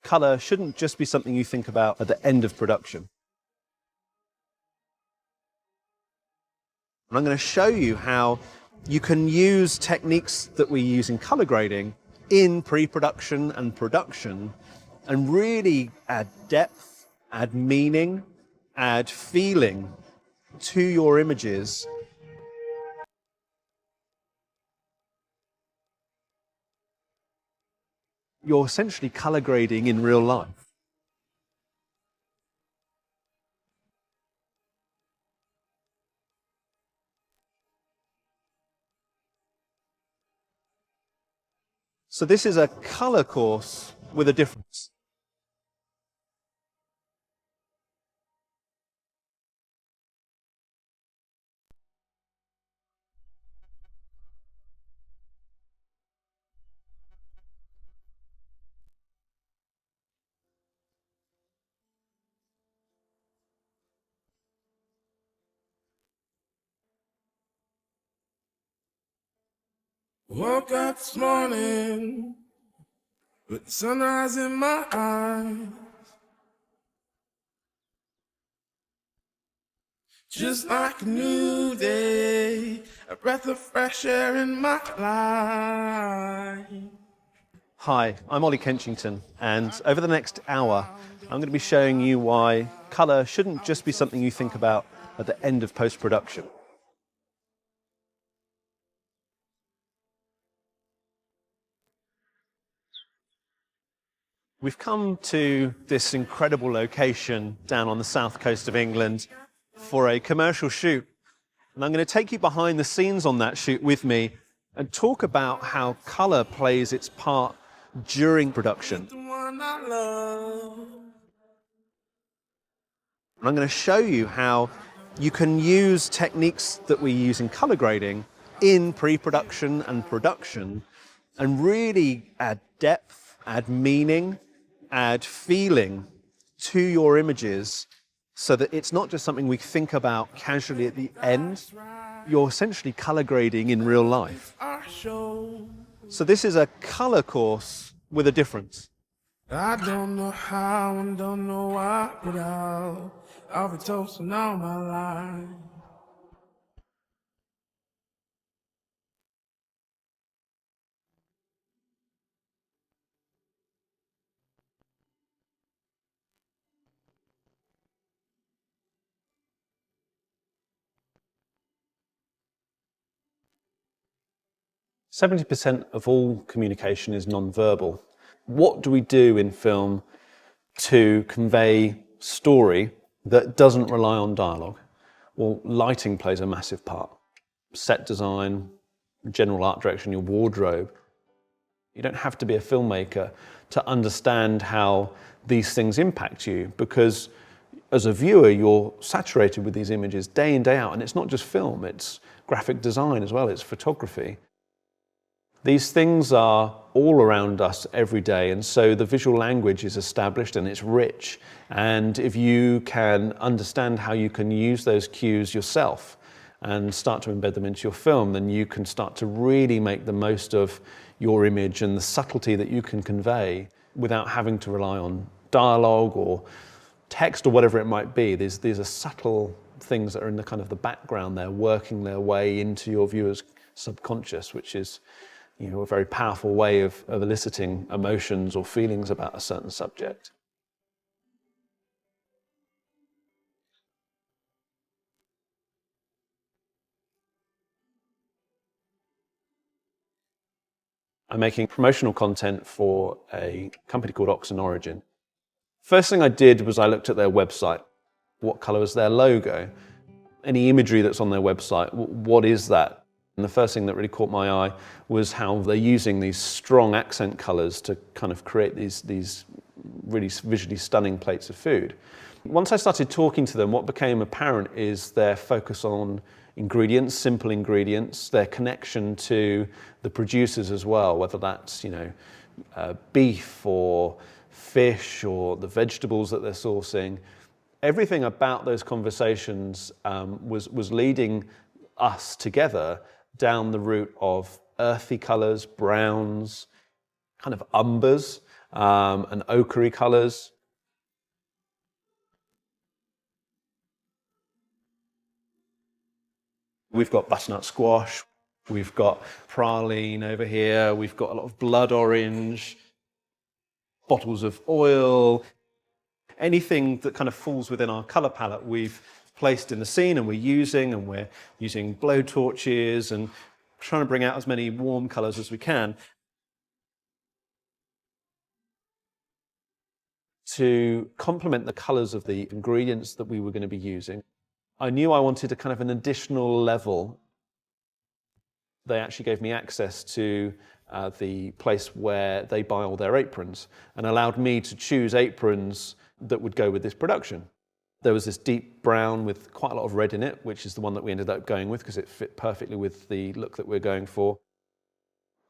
colour shouldn't just be something you think about at the end of production. And I'm going to show you how you can use techniques that we use in colour grading in pre-production and production and really add depth, add meaning, add feeling to your images. You're essentially colour grading in real life. So this is a colour course with a difference. Woke up this morning with the sunrise in my eyes, just like a new day, a breath of fresh air in my life. Hi, I'm Olli Kenchington, and over the next hour I'm going to be showing you why colour shouldn't just be something you think about at the end of post-production. We've come to this incredible location down on the south coast of England for a commercial shoot. And I'm going to take you behind the scenes on that shoot with me and talk about how colour plays its part during production. The one I love. And I'm going to show you how you can use techniques that we use in colour grading in pre-production and production and really add depth, add meaning, add feeling to your images so that it's not just something we think about casually at the end. You're essentially colour grading in real life. So this is a colour course with a difference. I don't know how and don't know why, but I'll be toasting all my life. Seventy 70% of all communication is non-verbal. What do we do in film to convey story that doesn't rely on dialogue? Well, lighting plays a massive part. Set design, general art direction, your wardrobe. You don't have to be a filmmaker to understand how these things impact you, because as a viewer, you're saturated with these images day in, day out. And it's not just film, it's graphic design as well, it's photography. These things are all around us every day, and so the visual language is established and it's rich. And if you can understand how you can use those cues yourself and start to embed them into your film, then you can start to really make the most of your image and the subtlety that you can convey without having to rely on dialogue or text or whatever it might be. These are subtle things that are in the kind of the background there, working their way into your viewer's subconscious, which is, you know, a very powerful way of eliciting emotions or feelings about a certain subject. I'm making promotional content for a company called Oxen Origin. First thing I did was I looked at their website. What colour is their logo? Any imagery that's on their website, what is that? And the first thing that really caught my eye was how they're using these strong accent colours to kind of create these really visually stunning plates of food. Once I started talking to them, what became apparent is their focus on ingredients, simple ingredients, their connection to the producers as well, whether that's, you know, beef or fish or the vegetables that they're sourcing. Everything about those conversations was leading us together down the route of earthy colours, browns, kind of umbers, and ochre colours. We've got butternut squash, we've got praline over here, we've got a lot of blood orange, bottles of oil. Anything that kind of falls within our colour palette we've placed in the scene and we're using blow torches and trying to bring out as many warm colours as we can to complement the colours of the ingredients that we were going to be using. I knew I wanted a kind of an additional level. They actually gave me access to the place where they buy all their aprons and allowed me to choose aprons that would go with this production. There was this deep brown with quite a lot of red in it, which is the one that we ended up going with because it fit perfectly with the look that we're going for.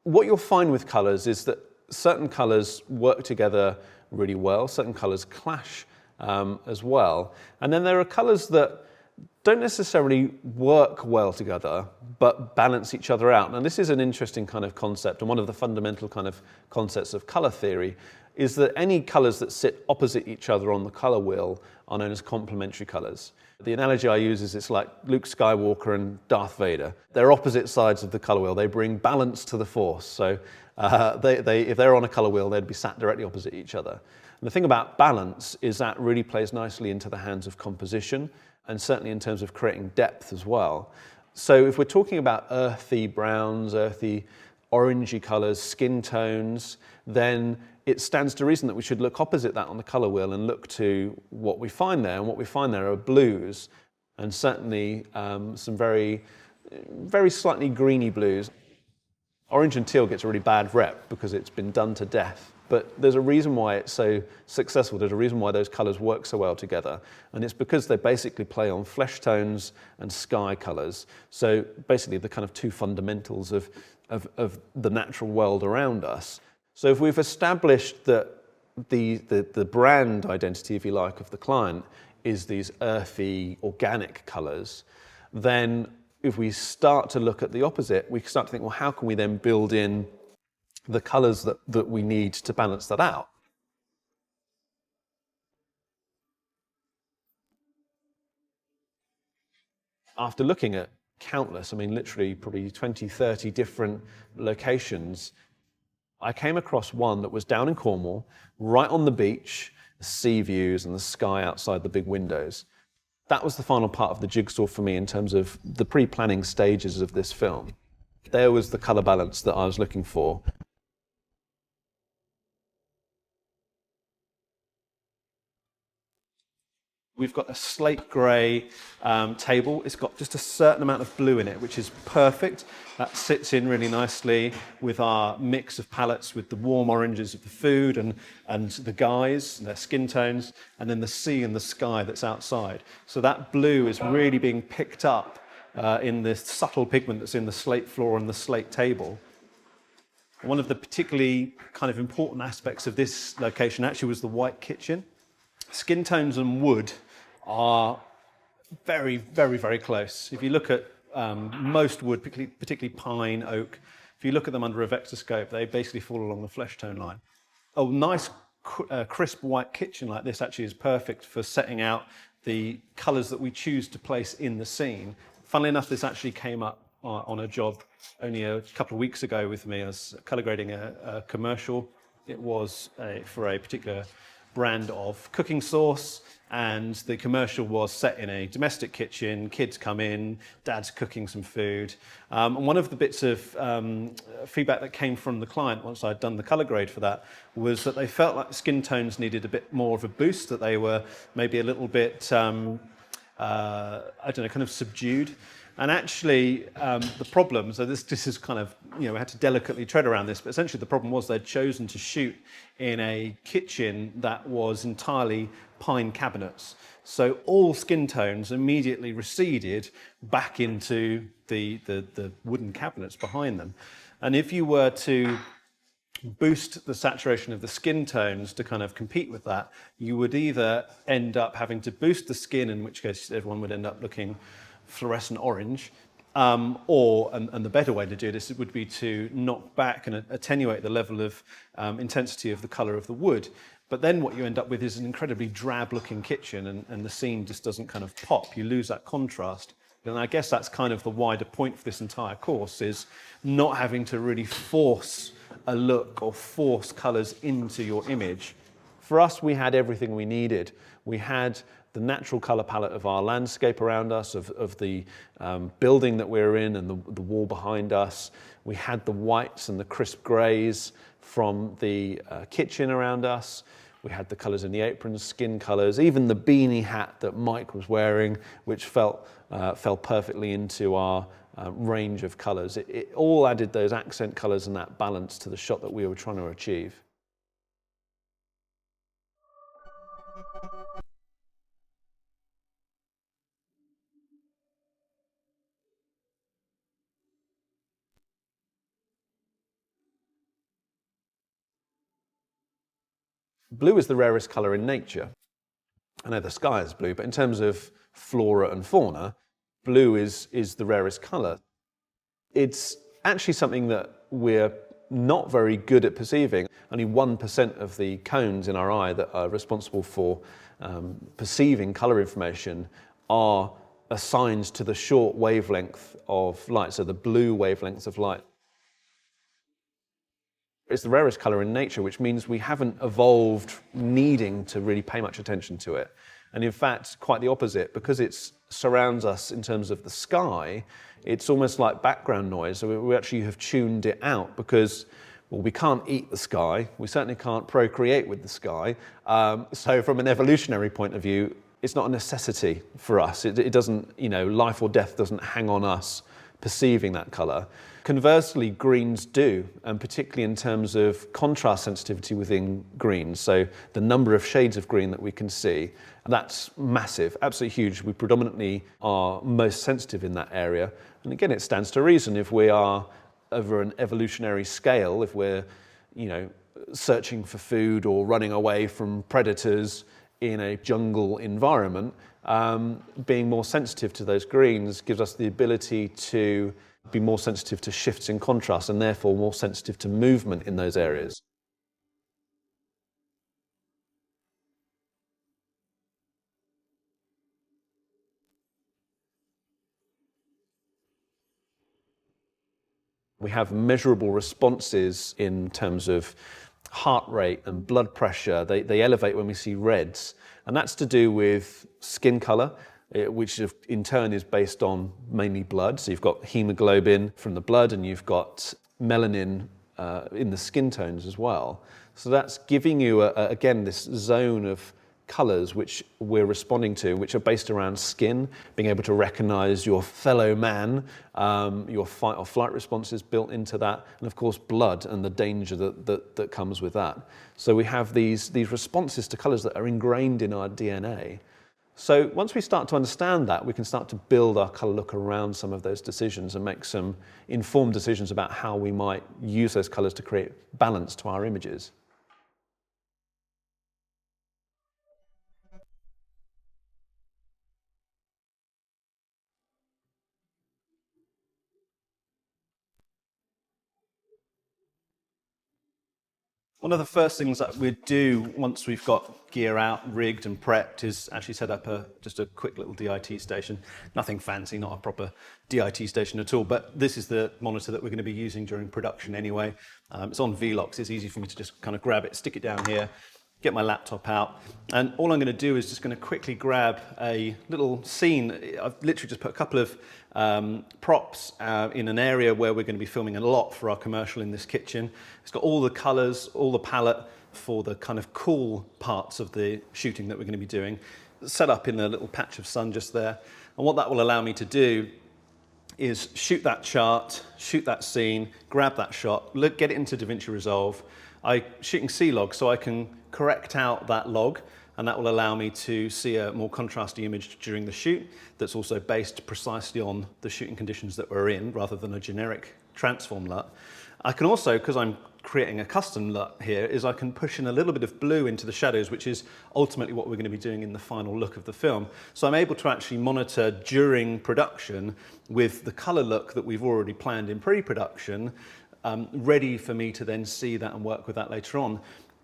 What you'll find with colours is that certain colours work together really well, certain colours clash as well. And then there are colours that don't necessarily work well together, but balance each other out. Now, this is an interesting kind of concept, and one of the fundamental kind of concepts of colour theory is that any colours that sit opposite each other on the colour wheel are known as complementary colours. The analogy I use is it's like Luke Skywalker and Darth Vader. They're opposite sides of the colour wheel. They bring balance to the Force. So if they're on a colour wheel, they'd be sat directly opposite each other. And the thing about balance is that really plays nicely into the hands of composition, and certainly in terms of creating depth as well. So if we're talking about earthy browns, earthy orangey colours, skin tones, then it stands to reason that we should look opposite that on the colour wheel and look to what we find there. And what we find there are blues, and certainly some very, very slightly greeny blues. Orange and teal gets a really bad rep because it's been done to death. But there's a reason why it's so successful. There's a reason why those colours work so well together. And it's because they basically play on flesh tones and sky colours. So basically the kind of two fundamentals of the natural world around us. So if we've established that the brand identity, if you like, of the client is these earthy, organic colours, then if we start to look at the opposite, we start to think, well, how can we then build in the colours that we need to balance that out? After looking at countless, I mean, literally probably 20, 30 different locations, I came across one that was down in Cornwall, right on the beach, the sea views and the sky outside the big windows. That was the final part of the jigsaw for me in terms of the pre-planning stages of this film. There was the colour balance that I was looking for. We've got a slate grey table. It's got just a certain amount of blue in it, which is perfect. That sits in really nicely with our mix of palettes, with the warm oranges of the food and the guys, and their skin tones, and then the sea and the sky that's outside. So that blue is really being picked up in this subtle pigment that's in the slate floor and the slate table. One of the particularly kind of important aspects of this location actually was the white kitchen. Skin tones and wood are very, very, very close. If you look at most wood, particularly pine, oak, if you look at them under a vectorscope, they basically fall along the flesh tone line. A nice, crisp white kitchen like this actually is perfect for setting out the colours that we choose to place in the scene. Funnily enough, this actually came up on a job only a couple of weeks ago with me. I was colour grading a commercial. It was for a particular brand of cooking sauce, and the commercial was set in a domestic kitchen. Kids come in, dad's cooking some food. And one of the bits of feedback that came from the client once I'd done the colour grade for that was that they felt like the skin tones needed a bit more of a boost, that they were maybe a little bit, I don't know, kind of subdued. And actually, the problem, so this is kind of, we had to delicately tread around this, but essentially the problem was they'd chosen to shoot in a kitchen that was entirely pine cabinets. So all skin tones immediately receded back into the wooden cabinets behind them. And if you were to boost the saturation of the skin tones to kind of compete with that, you would either end up having to boost the skin, in which case everyone would end up looking fluorescent orange, And the better way to do this would be to knock back and attenuate the level of intensity of the colour of the wood. But then what you end up with is an incredibly drab-looking kitchen, and the scene just doesn't kind of pop. You lose that contrast. And I guess that's kind of the wider point for this entire course, is not having to really force a look or force colours into your image. For us, we had everything we needed. We had the natural colour palette of our landscape around us, of the building that we're in and the wall behind us. We had the whites and the crisp greys from the kitchen around us. We had the colours in the aprons, skin colours, even the beanie hat that Mike was wearing, which fell perfectly into our range of colours. It all added those accent colours and that balance to the shot that we were trying to achieve. Blue is the rarest colour in nature. I know the sky is blue, but in terms of flora and fauna, blue is the rarest colour. It's actually something that we're not very good at perceiving. Only 1% of the cones in our eye that are responsible for perceiving colour information are assigned to the short wavelength of light, so the blue wavelengths of light. It's the rarest colour in nature, which means we haven't evolved needing to really pay much attention to it. And in fact, quite the opposite, because it surrounds us in terms of the sky, it's almost like background noise. So we actually have tuned it out because, well, we can't eat the sky. We certainly can't procreate with the sky. So from an evolutionary point of view, it's not a necessity for us. It doesn't, life or death doesn't hang on us perceiving that colour. Conversely, greens do, and particularly in terms of contrast sensitivity within greens. So the number of shades of green that we can see, that's massive, absolutely huge. We predominantly are most sensitive in that area. And again, it stands to reason if we are over an evolutionary scale, if we're, searching for food or running away from predators in a jungle environment, being more sensitive to those greens gives us the ability to be more sensitive to shifts in contrast and therefore more sensitive to movement in those areas. We have measurable responses in terms of heart rate and blood pressure. They elevate when we see reds, and that's to do with skin colour, which in turn is based on mainly blood. So you've got hemoglobin from the blood and you've got melanin in the skin tones as well. So that's giving you, again, this zone of colours which we're responding to, which are based around skin, being able to recognise your fellow man, your fight or flight responses built into that, and of course blood and the danger that comes with that. So we have these responses to colours that are ingrained in our DNA. So once we start to understand that, we can start to build our colour look around some of those decisions and make some informed decisions about how we might use those colours to create balance to our images. One of the first things that we do once we've got gear out, rigged and prepped is actually set up just a quick little DIT station. Nothing fancy, not a proper DIT station at all, but this is the monitor that we're going to be using during production anyway. It's on V-locks, it's easy for me to just kind of grab it, stick it down here, get my laptop out, and all I'm going to do is just going to quickly grab a little scene. I've literally just put a couple of props in an area where we're going to be filming a lot for our commercial in this kitchen. It's got all the colours, all the palette for the kind of cool parts of the shooting that we're going to be doing, set up in a little patch of sun just there. And what that will allow me to do is shoot that chart, shoot that scene, grab that shot, get it into DaVinci Resolve. I'm shooting C-log, so I can correct out that log, and that will allow me to see a more contrasty image during the shoot that's also based precisely on the shooting conditions that we're in, rather than a generic transform LUT. I can also, because I'm creating a custom LUT here is I can push in a little bit of blue into the shadows, which is ultimately what we're going to be doing in the final look of the film. So I'm able to actually monitor during production with the colour look that we've already planned in pre-production, ready for me to then see that and work with that later on.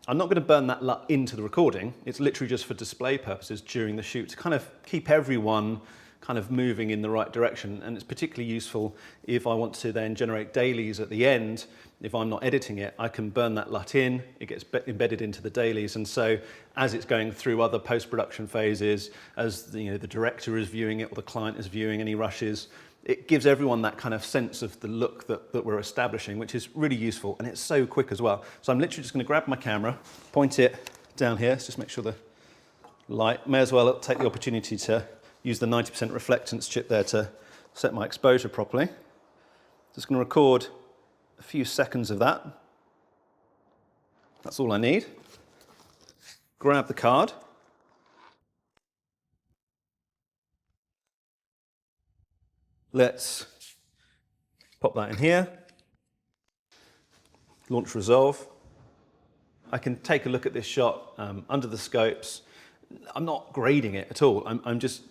I'm not going to burn that LUT into the recording. It's literally just for display purposes during the shoot to kind of keep everyone kind of moving in the right direction. And it's particularly useful if I want to then generate dailies at the end. If I'm not editing it, I can burn that LUT in, it gets embedded into the dailies. And so as it's going through other post-production phases, as the director is viewing it or the client is viewing any rushes, it gives everyone that kind of sense of the look that we're establishing, which is really useful, and it's so quick as well. So I'm literally just going to grab my camera, point it down here, just make sure the light, may as well take the opportunity to use the 90% reflectance chip there to set my exposure properly. Just going to record a few seconds of that. That's all I need. Grab the card. Let's pop that in here. Launch Resolve. I can take a look at this shot under the scopes. I'm not grading it at all. I'm just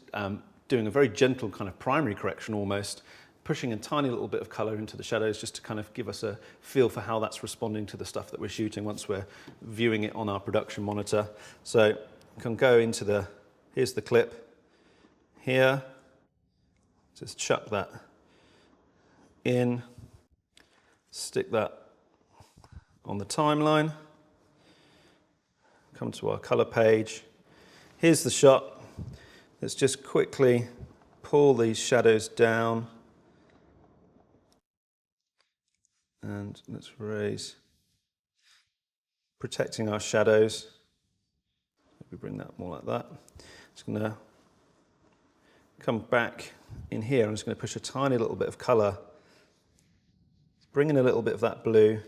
doing a very gentle kind of primary correction almost, pushing a tiny little bit of color into the shadows just to kind of give us a feel for how that's responding to the stuff that we're shooting once we're viewing it on our production monitor. So I can go into here's the clip here. Just chuck that in, stick that on the timeline, come to our color page. Here's the shot. Let's just quickly pull these shadows down and let's raise, protecting our shadows. Maybe bring that more like that. Just going to come back in here. I'm just going to push a tiny little bit of color, bring in a little bit of that blue.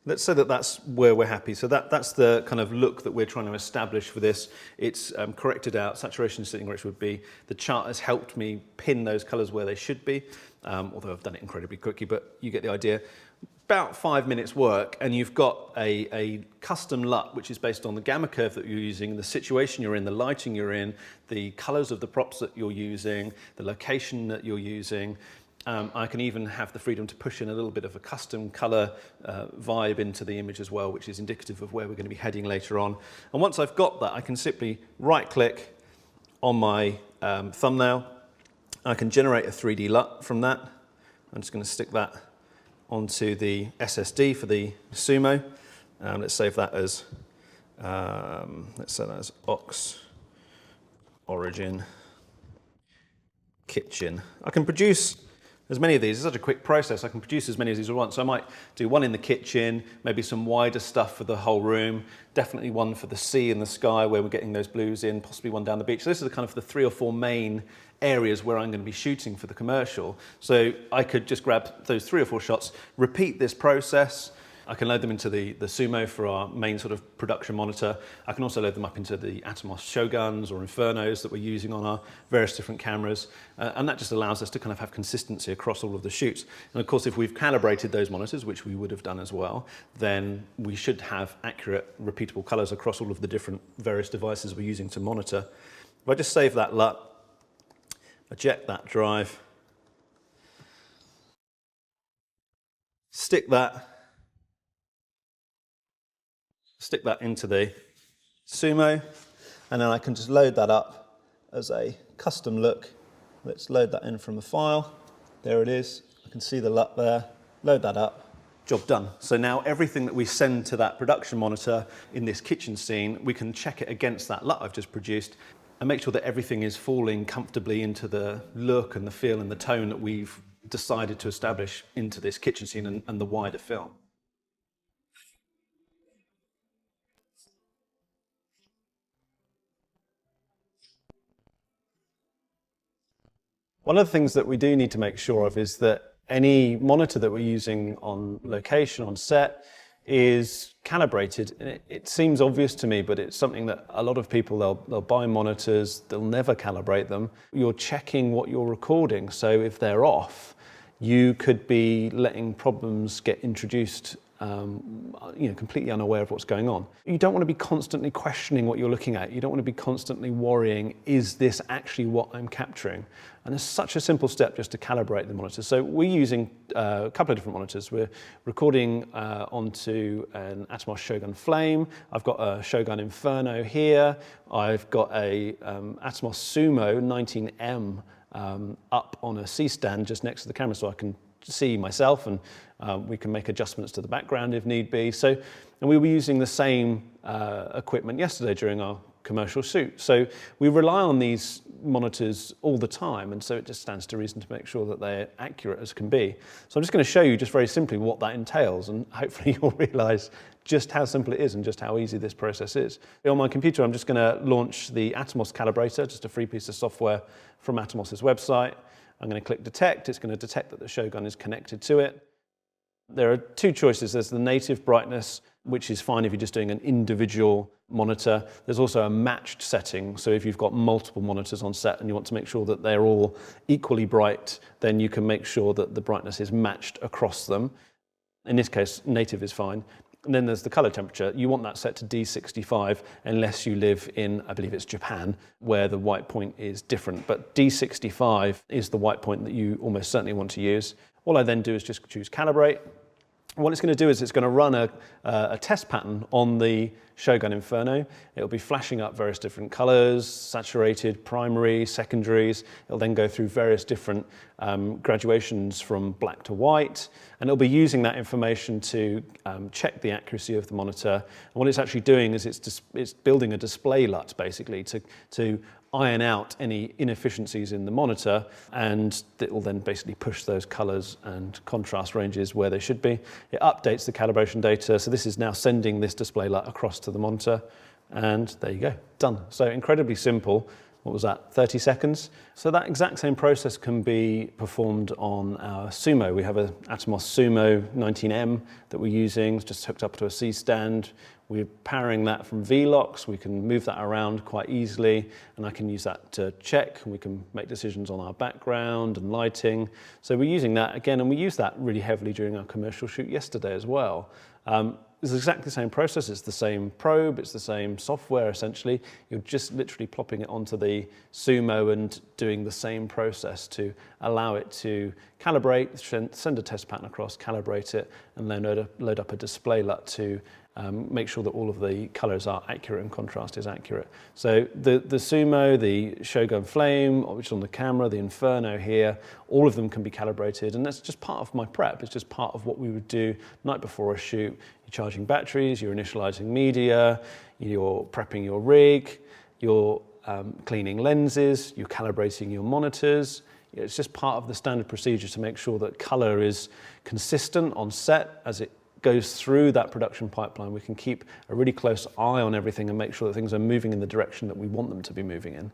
Let's say that's where we're happy. So that's the kind of look that we're trying to establish for this. It's corrected out. Saturation setting where it would be. The chart has helped me pin those colors where they should be, although I've done it incredibly quickly, but you get the idea. About 5 minutes work and you've got a custom LUT which is based on the gamma curve that you're using, the situation you're in, the lighting you're in, the colors of the props that you're using, the location that you're using. I can even have the freedom to push in a little bit of a custom color vibe into the image as well, which is indicative of where we're going to be heading later on. And once I've got that, I can simply right click on my thumbnail. I can generate a 3D LUT from that. I'm just going to stick that onto the SSD for the Sumo. Let's save that as Ox Origin Kitchen. I can produce as many of these. It's such a quick process. I can produce as many of these at once. So I might do one in the kitchen, maybe some wider stuff for the whole room, definitely one for the sea and the sky where we're getting those blues in, possibly one down the beach. So this is the kind of the 3 or 4 main areas where I'm going to be shooting for the commercial. So I could just grab those 3 or 4 shots, repeat this process. I can load them into the Sumo for our main sort of production monitor. I can also load them up into the Atomos Shoguns or Infernos that we're using on our various different cameras. And that just allows us to kind of have consistency across all of the shoots. And of course, if we've calibrated those monitors, which we would have done as well, then we should have accurate, repeatable colors across all of the different various devices we're using to monitor. If I just save that LUT, eject that drive, stick that into the Sumo, and then I can just load that up as a custom look. Let's load that in from a file. There it is. I can see the LUT there. Load that up. Job done. So now everything that we send to that production monitor in this kitchen scene, we can check it against that LUT I've just produced and make sure that everything is falling comfortably into the look and the feel and the tone that we've decided to establish into this kitchen scene and the wider film. One of the things that we do need to make sure of is that any monitor that we're using on location, on set, is calibrated. And it seems obvious to me, but it's something that a lot of people, they'll buy monitors, they'll never calibrate them. You're checking what you're recording, so if they're off, You could be letting problems get introduced completely unaware of what's going on. You don't want to be constantly questioning what you're looking at. You don't want to be constantly worrying, is this actually what I'm capturing? And it's such a simple step just to calibrate the monitor. So we're using a couple of different monitors. We're recording onto an Atomos Shogun Flame. I've got a Shogun Inferno here. I've got a Atomos Sumo 19M up on a C-stand just next to the camera so I can see myself, and we can make adjustments to the background if need be. So, and we were using the same equipment yesterday during our commercial shoot. So we rely on these monitors all the time, and so it just stands to reason to make sure that they're accurate as can be. So I'm just going to show you just very simply what that entails, and hopefully you'll realise just how simple it is and just how easy this process is. On my computer, I'm just going to launch the Atomos Calibrator, just a free piece of software from Atomos's website. I'm going to click detect. It's going to detect that the Shogun is connected to it. There are two choices. There's the native brightness, which is fine if you're just doing an individual monitor. There's also a matched setting. So if you've got multiple monitors on set and you want to make sure that they're all equally bright, then you can make sure that the brightness is matched across them. In this case, native is fine. And then there's the color temperature. You want that set to D65 unless you live in, I believe it's Japan, where the white point is different. But D65 is the white point that you almost certainly want to use. All I then do is just choose calibrate. What it's going to do is it's going to run a test pattern on the Shogun Inferno. It'll be flashing up various different colors, saturated, primary, secondaries. It'll then go through various different graduations from black to white, and it'll be using that information to check the accuracy of the monitor. And what it's actually doing is it's building a display LUT basically to iron out any inefficiencies in the monitor, and it will then basically push those colors and contrast ranges where they should be. It updates the calibration data, so this is now sending this display LUT across to the monitor, and there you go, done. So incredibly simple. What was that, 30 seconds? So that exact same process can be performed on our Sumo. We have an Atomos Sumo 19M that we're using, it's just hooked up to a C-stand. We're powering that from VLOX. We can move that around quite easily, and I can use that to check, and we can make decisions on our background and lighting. So we're using that again, and we used that really heavily during our commercial shoot yesterday as well. It's exactly the same process. It's the same probe, it's the same software essentially. You're just literally plopping it onto the Sumo and doing the same process to allow it to calibrate, send a test pattern across, calibrate it, and then load up a display LUT to make sure that all of the colors are accurate and contrast is accurate. So the Sumo, the Shogun Flame, which is on the camera, the Inferno here, all of them can be calibrated, and that's just part of my prep. It's just part of what we would do night before a shoot. You're charging batteries, you're initializing media, you're prepping your rig, you're cleaning lenses, you're calibrating your monitors. It's just part of the standard procedure to make sure that color is consistent on set as it goes through that production pipeline. We can keep a really close eye on everything and make sure that things are moving in the direction that we want them to be moving in.